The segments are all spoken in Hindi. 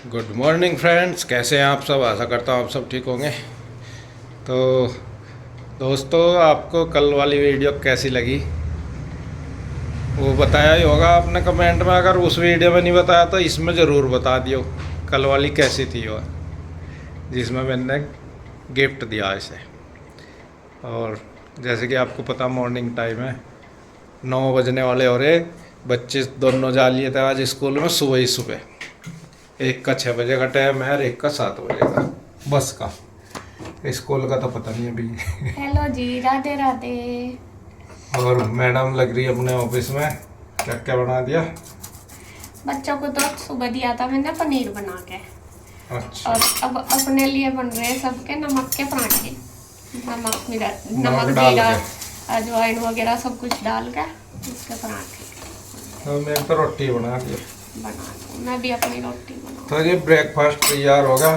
गुड मॉर्निंग फ्रेंड्स, कैसे हैं आप सब। आशा करता हूँ आप सब ठीक होंगे। तो दोस्तों, आपको कल वाली वीडियो कैसी लगी वो बताया ही होगा आपने कमेंट में। अगर उस वीडियो में नहीं बताया तो इसमें ज़रूर बता दियो कल वाली कैसी थी वो, जिसमें मैंने गिफ्ट दिया इसे। और जैसे कि आपको पता मॉर्निंग टाइम है, 9 बजने वाले हो रहे। बच्चे दोनों जा लिए थे आज स्कूल में सुबह ही सुबह। एक का 6 बजे का टाइम है और एक का 7 बजे का बस का। स्कूल का तो पता नहीं अभी। हेलो जी, राधे राधे। और मैडम लग रही है अपने ऑफिस में। क्या क्या बना दिया बच्चों को तो सुबह दिया था मैंने पनीर बना के। अच्छा, और अब अपने लिए बन रहे हैं सबके नमक के पराठे। नमक मिला, नमक नमक डाल जीरा के। अजवाइन वगैरह सब कुछ डाल के इसके पराठे तो मैं तो रोटी बना दी। बना दूँ। मैं भी अपनी रोटी बनाऊँ। तो ये ब्रेकफास्ट तैयार होगा।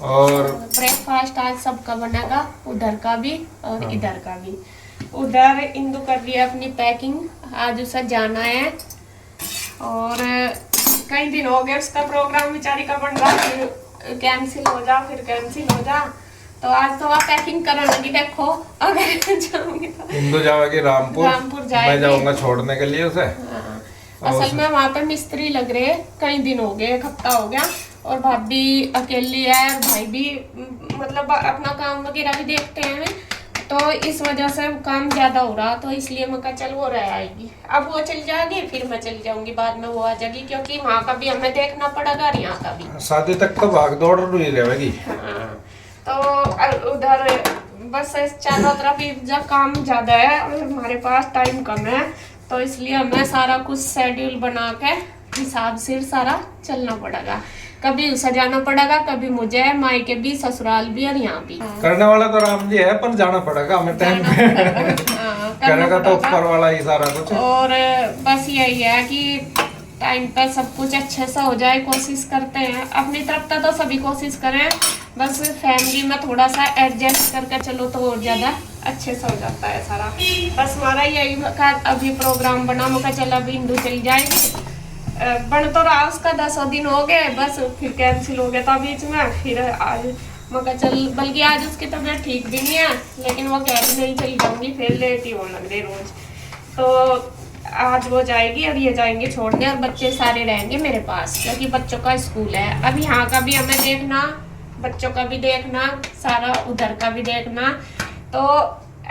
और ब्रेकफास्ट आज सबका बनेगा, उधर का भी और हाँ। इधर का भी। उधर इंदु कर रही है अपनी पैकिंग, आज उसे जाना है। और कई दिन हो गए उसका प्रोग्राम बेचारी का बन रहा, फिर कैंसिल हो जा फिर कैंसिल हो जा। तो आज तो आप पैकिंग करने लगी। देखो अगर जाऊंगी तो इंदु जाएगी रामपुर जाएगी। मैं जाऊंगा छोड़ने के लिए उसे। हाँ। असल में वहाँ पे मिस्त्री लग रहे, कई दिन हो गए, एक हफ्ता हो गया। और भाभी अकेली है और भाई भी मतलब अपना काम वगैरह भी देखते हैं। तो इस वजह से काम ज्यादा हो रहा, तो इसलिए मैं कहा चल वो रह आएगी। अब वो चल जाएगी फिर मैं चली जाऊंगी, बाद में वो आ जाएगी, क्योंकि वहाँ का भी हमें देखना पड़ेगा और यहाँ का भी। शादी तक तो भाग दौड़ हुई रहेगी। हाँ। तो उधर बस चारों तरफ जब काम ज्यादा है और हमारे पास टाइम कम है, तो इसलिए हमें सारा कुछ शेड्यूल बना के हिसाब से सारा चलना पड़ेगा। कभी उसे जाना पड़ेगा, कभी मुझे, मायके भी, ससुराल भी और यहाँ भी। करने वाला तो राम जी है, पर जाना पड़ेगा हमें टाइम पे। करेगा तो ऊपर वाला ही सारा कुछ। और बस यही है कि टाइम पे सब कुछ अच्छे से हो जाए, कोशिश करते हैं अपनी तरफ से, तो सभी कोशिश करें। बस फैमिली में थोड़ा सा एडजस्ट करके चलो तो और ज़्यादा अच्छे से हो जाता है सारा। बस हमारा यही अभी प्रोग्राम बना, मौका चला अभी इंदु चली जाएगी। बन तो रहा उसका 10 दिन हो गए, बस फिर कैंसिल हो गया था बीच में। फिर आज मौका चल, बल्कि आज उसकी तबीयत ठीक भी नहीं है, लेकिन वो कह रही नहीं चली जाऊंगी, फिर लेट ही होने लग रही रोज। तो आज वो जाएगी और ये जाएंगे छोड़ने, और बच्चे सारे रहेंगे मेरे पास, क्योंकि बच्चों का स्कूल है। अब यहाँ का भी हमें देखना, बच्चों का भी देखना, सारा उधर का भी देखना, तो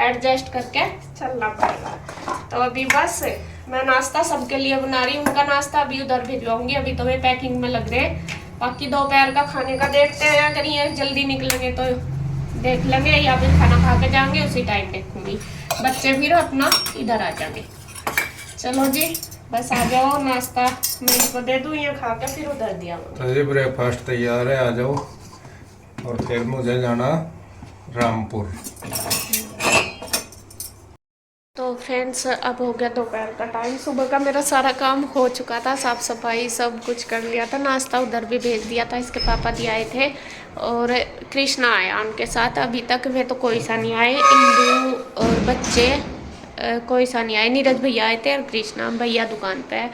एडजस्ट करके चलना पड़ेगा। तो अभी बस मैं नाश्ता सबके लिए बना रही हूँ, उनका नाश्ता अभी उधर भिजवाऊंगी। अभी तो वे पैकिंग में लग रहे। बाकी दोपहर का खाने का देखते हैं, अगर ये जल्दी निकलेंगे तो देख लेंगे, या फिर खाना खा के जाएंगे उसी टाइम देखूंगी। बच्चे फिर अपना इधर आ जाएंगे। चलो जी, बस आ जाओ, नाश्ता मैं इनको दे दूँ, ये खा के फिर उधर दिया। तो ये ब्रेकफास्ट तैयार है, आ जाओ। और फिर मुझे जाना रामपुर। तो फ्रेंड्स, अब हो गया दोपहर का टाइम। सुबह का मेरा सारा काम हो चुका था, साफ़ सफाई सब कुछ कर लिया था, नाश्ता उधर भी भेज दिया था। इसके पापा जी आए थे और कृष्णा आया उनके साथ। अभी तक वे तो कोई सा नहीं आए, इंदु और बच्चे कोई सा नहीं आए। नीरज भैया आए थे और कृष्णा भैया दुकान पे है।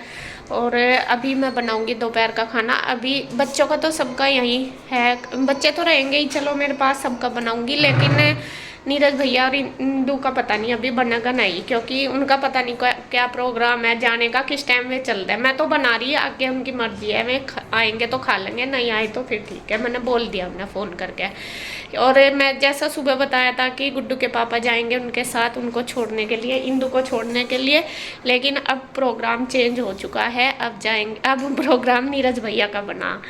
और अभी मैं बनाऊंगी दोपहर का खाना। अभी बच्चों का तो सबका यही है, बच्चे तो रहेंगे ही, चलो मेरे पास सबका बनाऊंगी, लेकिन नीरज भैया और इंदु का पता नहीं अभी बनेगा नहीं, क्योंकि उनका पता नहीं क्या प्रोग्राम है जाने का, किस टाइम वे चल रहे हैं। मैं तो बना रही है, आगे उनकी मर्जी है, वे आएंगे तो खा लेंगे, नहीं आए तो फिर ठीक है। मैंने बोल दिया उन्हें फ़ोन करके। और मैं जैसा सुबह बताया था कि गुड्डू के पापा जाएंगे उनके साथ, उनको छोड़ने के लिए, इंदु को छोड़ने के लिए, लेकिन अब प्रोग्राम चेंज हो चुका है। अब जाएंगे, अब प्रोग्राम नीरज भैया का बना,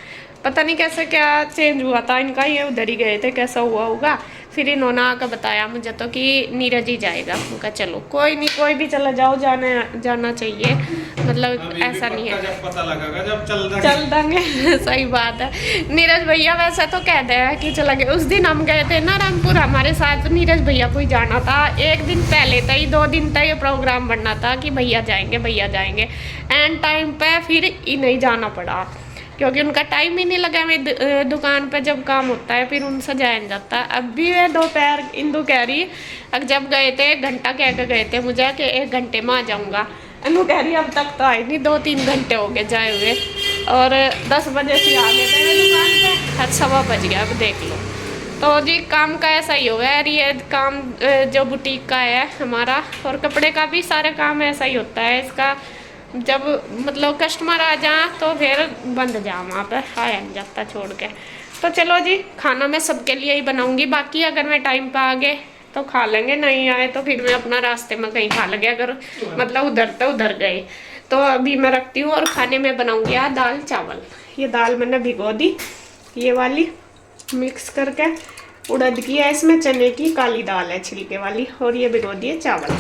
पता नहीं कैसे क्या चेंज हुआ था इनका, ये उधर ही गए थे, कैसा हुआ होगा। फिर इन्होंने आकर बताया मुझे तो कि नीरज ही जाएगा। उनका चलो कोई नहीं, कोई भी चला जाओ, जाना चाहिए, मतलब ऐसा नहीं है, जब पता लगेगा जब चल देंगे। सही बात है। नीरज भैया वैसे तो कह दे कि चला गए। उस दिन हम गए थे ना रामपुर, हमारे साथ नीरज भैया को ही जाना था। एक दिन पहले था ही, 2 दिन तक ये प्रोग्राम बनना था कि भैया जाएंगे भैया जाएंगे। एंड टाइम पे फिर ही नहीं जाना पड़ा, क्योंकि उनका टाइम ही नहीं लगा। मैं दुकान पे जब काम होता है फिर उनसे जाया नहीं जाता। अब भी वे दोपहर इंदु कह रही, अब जब गए थे 1 घंटा कह के गए थे मुझे कि 1 घंटे में आ जाऊँगा। अनु कह रही अब तक तो आई नहीं, 2-3 घंटे हो गए जाए हुए। और 10 बजे से आ गए थे दुकान पे, हर 1:15 बज गया। अब देख लो। तो जी काम का ऐसा ही हो गया यार, ये काम जो बुटीक का है हमारा, और कपड़े का भी सारे काम ऐसा ही होता है इसका। जब मतलब कस्टमर आ जाए तो फिर बंद जा, वहाँ पर आया नहीं जाता छोड़ के। तो चलो जी, खाना मैं सबके लिए ही बनाऊंगी, बाकी अगर मैं टाइम पे आ गए तो खा लेंगे, नहीं आए तो फिर मैं अपना रास्ते में कहीं खा लेंगे, अगर मतलब उधर तो उधर गए। तो अभी मैं रखती हूँ और खाने में बनाऊंगी आज दाल चावल। ये दाल मैंने भिगो दी, ये वाली मिक्स करके, उड़द की है इसमें, चने की काली दाल है छिलके वाली, और ये भिगो दिए चावल।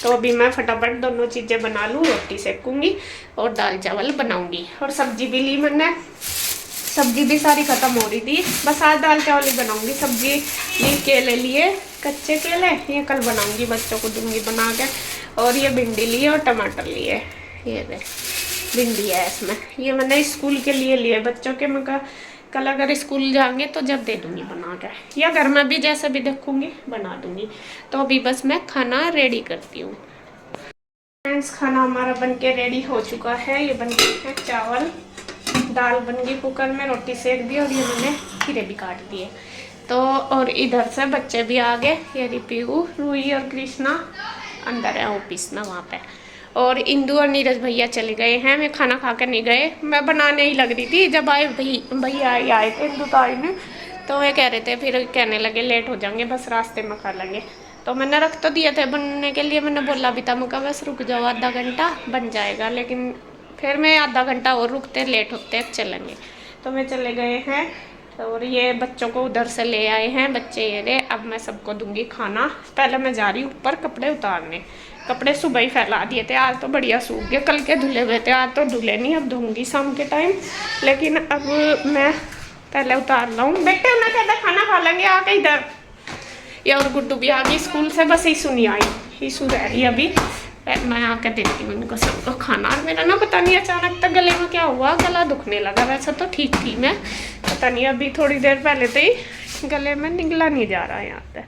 तो अभी मैं फटाफट दोनों चीज़ें बना लूँ, रोटी सेकूंगी और दाल चावल बनाऊंगी। और सब्जी भी ली मैंने, सब्जी भी सारी ख़त्म हो रही थी, बस आज दाल चावल ही बनाऊंगी। सब्जी ली केले लिए, कच्चे केले, ये कल बनाऊंगी, बच्चों को दूंगी बना के। और ये भिंडी लिए और टमाटर लिए, ये देख भिंडी है इसमें, ये मैंने स्कूल के लिए लिए बच्चों के। मैं कल अगर स्कूल जाएंगे तो जब दे दूंगी बना के, या घर में भी जैसे भी देखूंगी बना दूंगी। तो अभी बस मैं खाना रेडी करती हूँ। फ्रेंड्स, खाना हमारा बनके रेडी हो चुका है। ये बन गए हैं चावल, दाल बन गई कुकर में, रोटी सेक दी, और ये मैंने खीरे भी काट दिए। तो और इधर से बच्चे भी आ गए, ये रिपीऊ, रूही और कृष्णा अंदर है ऑफिस में वहाँ पे, और इंदू और नीरज भैया चले गए हैं। मैं खाना खा कर नहीं गए, मैं बनाने ही लग रही थी। जब आए भैया आए थे, इंदू तो आई नहीं, तो वे कह रहे थे, फिर कहने लगे लेट हो जाएंगे, बस रास्ते में खा लेंगे। तो मैंने रख तो दिए थे बनने के लिए, मैंने बोला भी था, मैं बस रुक जाओ आधा घंटा बन जाएगा, लेकिन फिर मैं आधा घंटा और रुकते, लेट होते चलेंगे। तो मैं चले गए हैं, और ये बच्चों को उधर से ले आए हैं बच्चे, ये रहे। अब मैं सबको दूंगी खाना। पहले मैं जा रही हूँ ऊपर कपड़े उतारने, कपड़े सुबह ही फैला दिए थे, आज तो बढ़िया सूख गए, कल के धुले हुए थे, आज तो धुले नहीं, अब धोऊंगी शाम के टाइम। लेकिन अब मैं पहले उतार लाऊँ। बेटे उन्हें कहता खाना खा लेंगे आके इधर। ये और गुड्डू भी आ गई स्कूल से, बस ईशू नहीं आई, ईशू रह रही अभी। मैं आके देती हूँ उनको सबको खाना। और मेरा ना पता नहीं अचानक तक गले में क्या हुआ, गला दुखने लगा। वैसे तो ठीक थी मैं, पता नहीं अभी थोड़ी देर पहले तो ही गले में निकला नहीं जा रहा है यहाँ पे।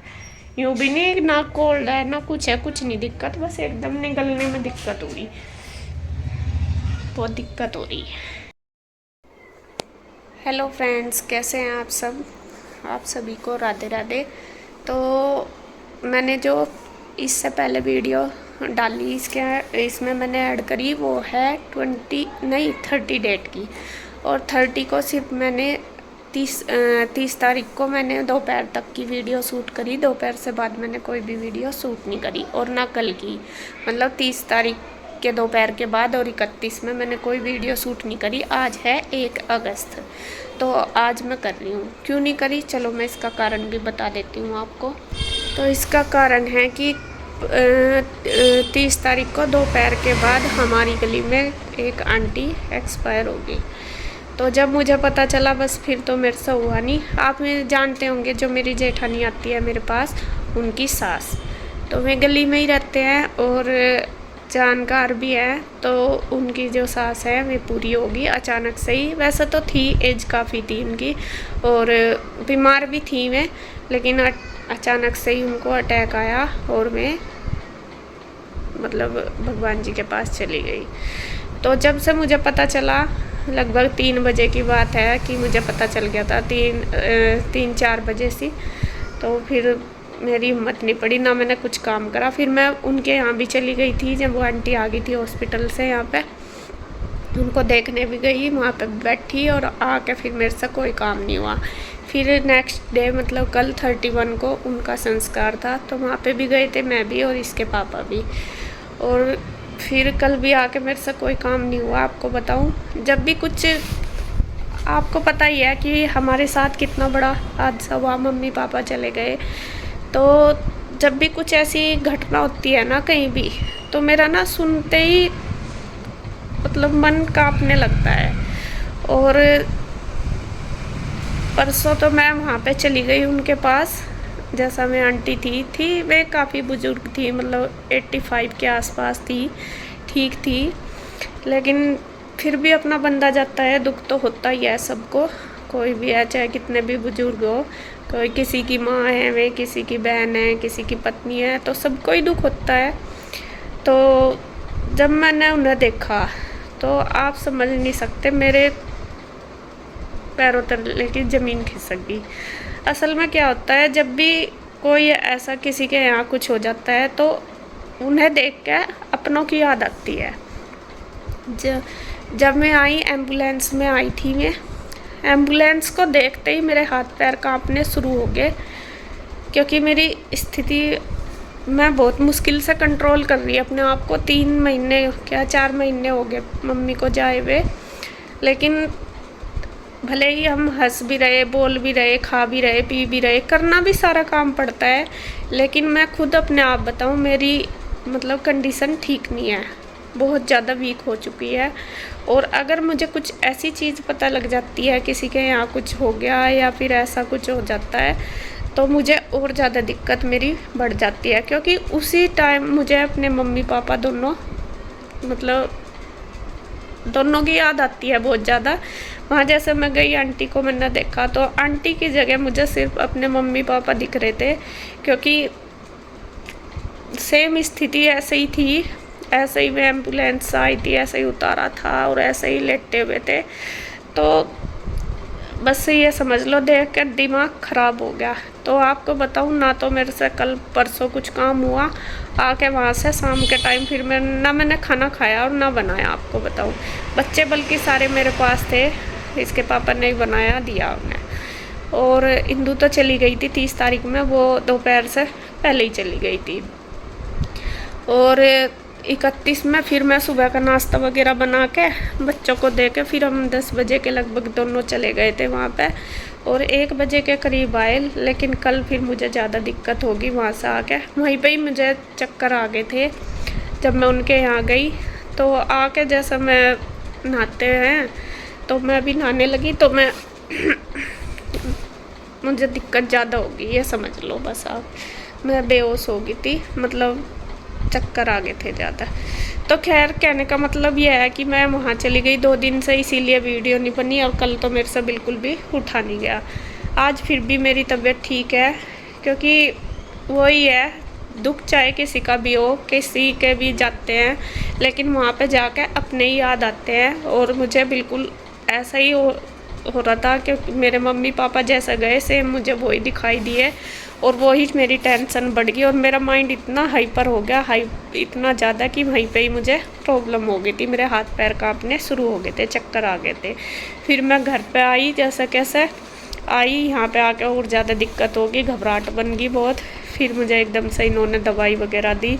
यूँ भी नहीं, ना कोल्ड है ना कुछ है, कुछ नहीं दिक्कत, बस एकदम निकलने में दिक्कत हो रही, बहुत दिक्कत हो रही है। हेलो फ्रेंड्स, कैसे हैं आप सब? आप सभी को राधे राधे। तो मैंने जो इससे पहले वीडियो डाली, इसमें मैंने ऐड करी, वो है 30 डेट की, और 30 को सिर्फ मैंने 30 तारीख को मैंने दोपहर तक की वीडियो शूट करी। दोपहर से बाद मैंने कोई भी वीडियो शूट नहीं करी, और ना कल की, मतलब 30 तारीख के दोपहर के बाद और 31 में मैंने कोई वीडियो शूट नहीं करी। आज है 1 अगस्त, तो आज मैं कर रही हूँ। क्यों नहीं करी, चलो मैं इसका कारण भी बता देती हूँ आपको। तो इसका कारण है कि 30 तारीख को दोपहर के बाद हमारी गली में एक आंटी एक्सपायर हो गई। तो जब मुझे पता चला, बस फिर तो मेरे से हुआ नहीं। आप जानते होंगे, जो मेरी जेठानी आती है मेरे पास, उनकी सास, तो वे गली में ही रहते हैं और जानकार भी है। तो उनकी जो सास है वे पूरी होगी अचानक से ही। वैसे तो थी, एज काफ़ी थी उनकी, और बीमार भी थी वे, लेकिन अचानक से ही उनको अटैक आया, और मैं मतलब भगवान जी के पास चली गई। तो जब से मुझे पता चला, लगभग 3 बजे की बात है कि मुझे पता चल गया था, 3-4 बजे से। तो फिर मेरी हिम्मत नहीं पड़ी, ना मैंने कुछ काम करा। फिर मैं उनके यहाँ भी चली गई थी, जब वो आंटी आ गई थी हॉस्पिटल से यहाँ पे, उनको देखने भी गई, वहाँ पे बैठी, और आके फिर मेरे से कोई काम नहीं हुआ। फिर नेक्स्ट डे, मतलब कल 31 को उनका संस्कार था, तो वहाँ पे भी गए थे मैं भी और इसके पापा भी। और फिर कल भी आके मेरे से कोई काम नहीं हुआ। आपको बताऊँ, जब भी कुछ, आपको पता ही है कि हमारे साथ कितना बड़ा हादसा हुआ, मम्मी पापा चले गए, तो जब भी कुछ ऐसी घटना होती है ना कहीं भी, तो मेरा ना सुनते ही मतलब मन कांपने लगता है। और परसों तो मैं वहाँ पे चली गई उनके पास, जैसा मैं आंटी थी वे काफ़ी बुजुर्ग थी, मतलब 85 के आसपास थी, ठीक थी, लेकिन फिर भी अपना बंदा जाता है, दुख तो होता ही है सबको, कोई भी है, चाहे कितने भी बुजुर्ग हो। कोई किसी की माँ है, वे किसी की बहन है, किसी की पत्नी है, तो सबको ही दुख होता है। तो जब मैंने उन्हें देखा तो आप समझ नहीं सकते, मेरे पैरों तले की ज़मीन खिसक गई। असल में क्या होता है, जब भी कोई ऐसा किसी के यहाँ कुछ हो जाता है तो उन्हें देख के अपनों की याद आती है। जब मैं आई, एम्बुलेंस में आई थी मैं, एम्बुलेंस को देखते ही मेरे हाथ पैर कांपने शुरू हो गए, क्योंकि मेरी स्थिति मैं बहुत मुश्किल से कंट्रोल कर रही अपने आप को। 3 महीने क्या 4 महीने हो गए मम्मी को जाए हुए, लेकिन भले ही हम हंस भी रहे, बोल भी रहे, खा भी रहे, पी भी रहे, करना भी सारा काम पड़ता है, लेकिन मैं खुद अपने आप बताऊं, मेरी मतलब कंडीशन ठीक नहीं है, बहुत ज़्यादा वीक हो चुकी है। और अगर मुझे कुछ ऐसी चीज़ पता लग जाती है, किसी के यहाँ कुछ हो गया या फिर ऐसा कुछ हो जाता है, तो मुझे और ज़्यादा दिक्कत मेरी बढ़ जाती है, क्योंकि उसी टाइम मुझे अपने मम्मी पापा दोनों की याद आती है बहुत ज़्यादा। वहाँ जैसे मैं गई, आंटी को मैंने देखा तो आंटी की जगह मुझे सिर्फ अपने मम्मी पापा दिख रहे थे, क्योंकि सेम स्थिति ऐसे ही थी, ऐसे ही मैं एम्बुलेंस आई थी, ऐसे ही उतारा था और ऐसे ही लेटे हुए थे। तो बस ये समझ लो, देख कर दिमाग ख़राब हो गया। तो आपको बताऊँ ना, तो मेरे से कल परसों कुछ काम हुआ, आके वहाँ से शाम के टाइम फिर मैंने खाना खाया और ना बनाया। आपको बताऊँ, बच्चे बल्कि सारे मेरे पास थे, इसके पापा ने ही बनाया दिया उन्हें। और इंदू तो चली गई थी 30 तारीख में, वो दोपहर से पहले ही चली गई थी। और 31 में फिर मैं सुबह का नाश्ता वगैरह बना के बच्चों को दे के फिर हम 10 बजे के लगभग दोनों चले गए थे वहाँ पे, और 1 बजे के करीब आए। लेकिन कल फिर मुझे ज़्यादा दिक्कत होगी, वहाँ से आके वहीं पे ही मुझे चक्कर आ गए थे जब मैं उनके यहाँ गई। तो आके जैसा मैं नहाते हैं तो मैं अभी नहाने लगी, तो मैं मुझे दिक्कत ज़्यादा होगी, ये समझ लो बस आप। मैं बेहोश हो गई थी, मतलब चक्कर आ गए थे ज़्यादा। तो खैर, कहने का मतलब ये है कि मैं वहाँ चली गई 2 दिन से, इसीलिए वीडियो नहीं बनी, और कल तो मेरे से बिल्कुल भी उठा नहीं गया। आज फिर भी मेरी तबीयत ठीक है, क्योंकि वही है, दुख चाहे किसी का भी हो, किसी के भी जाते हैं, लेकिन वहाँ पे जाके अपने ही याद आते हैं। और मुझे बिल्कुल ऐसा ही हो रहा था कि मेरे मम्मी पापा जैसा गए सेम मुझे वही दिखाई दिए, और वही मेरी टेंशन बढ़ गई, और मेरा माइंड इतना हाइपर हो गया, इतना ज़्यादा कि वहीं पे ही मुझे प्रॉब्लम हो गई थी, मेरे हाथ पैर कांपने शुरू हो गए थे, चक्कर आ गए थे। फिर मैं घर पे आई, जैसे कैसे आई, यहाँ पे आके और ज़्यादा दिक्कत होगी, घबराहट बन गई बहुत। फिर मुझे एकदम से इन्होंने दवाई वगैरह दी,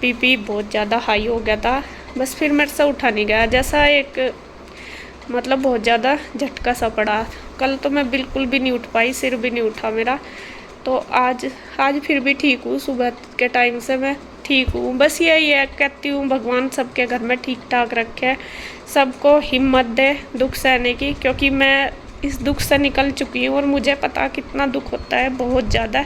बीपी बहुत ज़्यादा हाई हो गया था, बस फिर मेरे से उठा नहीं गया, जैसा एक मतलब बहुत ज़्यादा झटका सा पड़ा। कल तो मैं बिल्कुल भी नहीं उठ पाई, सिर भी नहीं उठा मेरा। तो आज फिर भी ठीक हूँ, सुबह के टाइम से मैं ठीक हूँ। बस यही है, कहती हूँ भगवान सबके घर में ठीक ठाक रखे, सबको हिम्मत दे दुख सहने की, क्योंकि मैं इस दुख से निकल चुकी हूँ और मुझे पता कितना दुख होता है, बहुत ज़्यादा।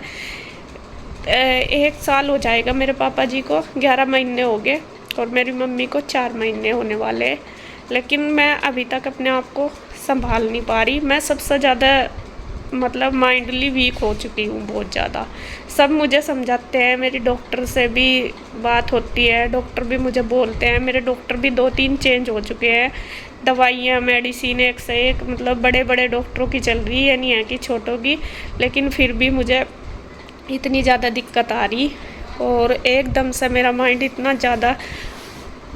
1 साल हो जाएगा मेरे पापा जी को, 11 महीने हो गए, और मेरी मम्मी को 4 महीने होने वाले, लेकिन मैं अभी तक अपने आप को संभाल नहीं पा रही। मैं सबसे ज़्यादा मतलब माइंडली वीक हो चुकी हूँ, बहुत ज़्यादा। सब मुझे समझाते हैं, मेरी डॉक्टर से भी बात होती है, डॉक्टर भी मुझे बोलते हैं, मेरे डॉक्टर भी 2-3 चेंज हो चुके हैं, दवाइयाँ मेडिसिन एक से एक, मतलब बड़े बड़े डॉक्टरों की चल रही है, नहीं है कि छोटों की। लेकिन फिर भी मुझे इतनी ज़्यादा दिक्कत आ रही, और एकदम से मेरा माइंड इतना ज़्यादा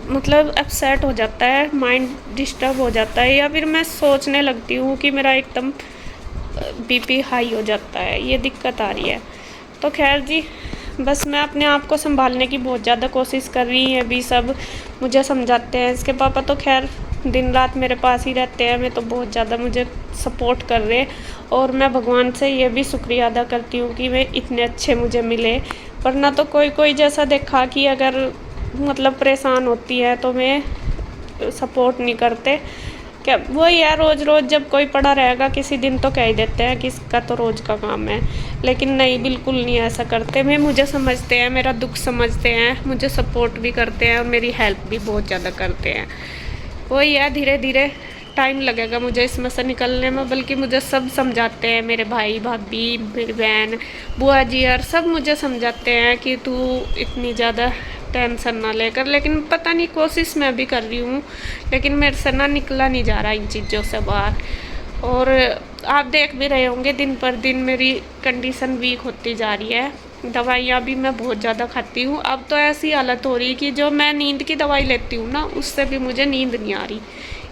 मतलब अपसेट हो जाता है, माइंड डिस्टर्ब हो जाता है, या फिर मैं सोचने लगती हूँ कि मेरा एकदम बीपी हाई हो जाता है, ये दिक्कत आ रही है। तो खैर जी, बस मैं अपने आप को संभालने की बहुत ज़्यादा कोशिश कर रही हैं, अभी सब मुझे समझाते हैं। इसके पापा तो खैर दिन रात मेरे पास ही रहते हैं, मैं तो बहुत ज़्यादा मुझे सपोर्ट कर रहे, और मैं भगवान से ये भी शुक्रिया अदा करती हूँ कि वे इतने अच्छे मुझे मिले। वरना तो कोई जैसा देखा कि अगर मतलब परेशान होती है तो मैं सपोर्ट नहीं करते, क्या वही है, रोज़ जब कोई पड़ा रहेगा किसी दिन तो कह ही देते हैं कि इसका तो रोज़ का काम है, लेकिन नहीं, बिल्कुल नहीं ऐसा करते। मैं मुझे समझते हैं, मेरा दुख समझते हैं, मुझे सपोर्ट भी करते हैं, और मेरी हेल्प भी बहुत ज़्यादा करते हैं। वही है, धीरे धीरे टाइम लगेगा मुझे इसमें से निकलने में, बल्कि मुझे सब समझाते हैं, मेरे भाई भाभी, मेरी बहन, बुआ जी, और सब मुझे समझाते हैं कि तू इतनी ज़्यादा टेंशन ना लेकर। लेकिन पता नहीं, कोशिश मैं भी कर रही हूँ, लेकिन मेरे से ना निकला नहीं जा रहा इन चीज़ों से बाहर। और आप देख भी रहे होंगे दिन पर दिन मेरी कंडीशन वीक होती जा रही है। दवाइयाँ भी मैं बहुत ज़्यादा खाती हूँ। अब तो ऐसी हालत हो रही कि जो मैं नींद की दवाई लेती हूँ ना, उससे भी मुझे नींद नहीं आ रही,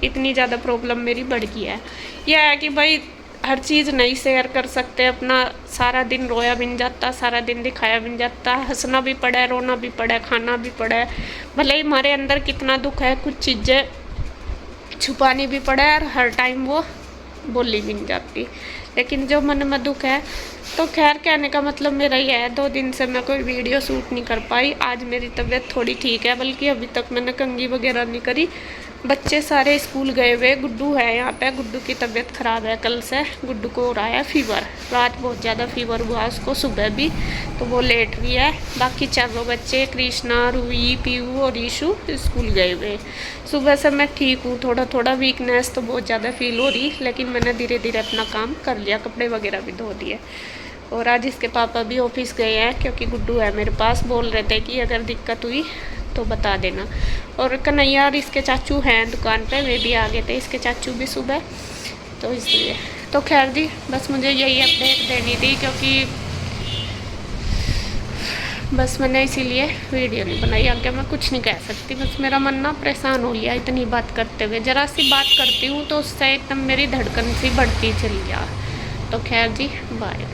इतनी ज़्यादा प्रॉब्लम मेरी बढ़ गई है। यह है कि भाई हर चीज़ नहीं शेयर कर सकते अपना। सारा दिन रोया भी नहीं जाता, सारा दिन दिखाया भी नहीं जाता, हंसना भी पड़ा है, रोना भी पड़ा है, खाना भी पड़ा है। भले ही हमारे अंदर कितना दुख है, कुछ चीज़ें छुपानी भी पड़ा है और हर टाइम वो बोली भी नहीं जाती। लेकिन जो मन में दुख है, तो खैर कहने का मतलब मेरा ये है, 2 दिन से मैं कोई वीडियो शूट नहीं कर पाई। आज मेरी तबीयत थोड़ी ठीक है, बल्कि अभी तक मैंने कंघी वगैरह नहीं करी। बच्चे सारे स्कूल गए हुए, गुड्डू है यहाँ पे। गुड्डू की तबीयत ख़राब है कल से। गुड्डू को हो रहा है फीवर, रात बहुत ज़्यादा फीवर हुआ उसको, सुबह भी, तो वो लेट रही है। बाकी चारों बच्चे, कृष्णा, रूही, पीयू और ईशू स्कूल गए हुए। सुबह से मैं ठीक हूँ, थोड़ा थोड़ा वीकनेस तो बहुत ज़्यादा फील हो रही, लेकिन मैंने धीरे धीरे अपना काम कर लिया, कपड़े वगैरह भी धो दिए। और आज इसके पापा भी ऑफिस गए हैं, क्योंकि गुड्डू है मेरे पास। बोल रहे थे कि अगर दिक्कत हुई तो बता देना। और कन्हैया और इसके चाचू हैं दुकान पे, वे भी आ गए थे, इसके चाचू भी सुबह, तो इसलिए। तो खैर जी, बस मुझे यही अपडेट देनी थी, क्योंकि बस मैंने इसीलिए वीडियो नहीं बनाई। आगे मैं कुछ नहीं कह सकती, बस मेरा मन ना परेशान हो गया इतनी बात करते हुए। ज़रा सी बात करती हूँ तो उससे एकदम मेरी धड़कन सी बढ़ती चली जा। तो खैर जी, बाय।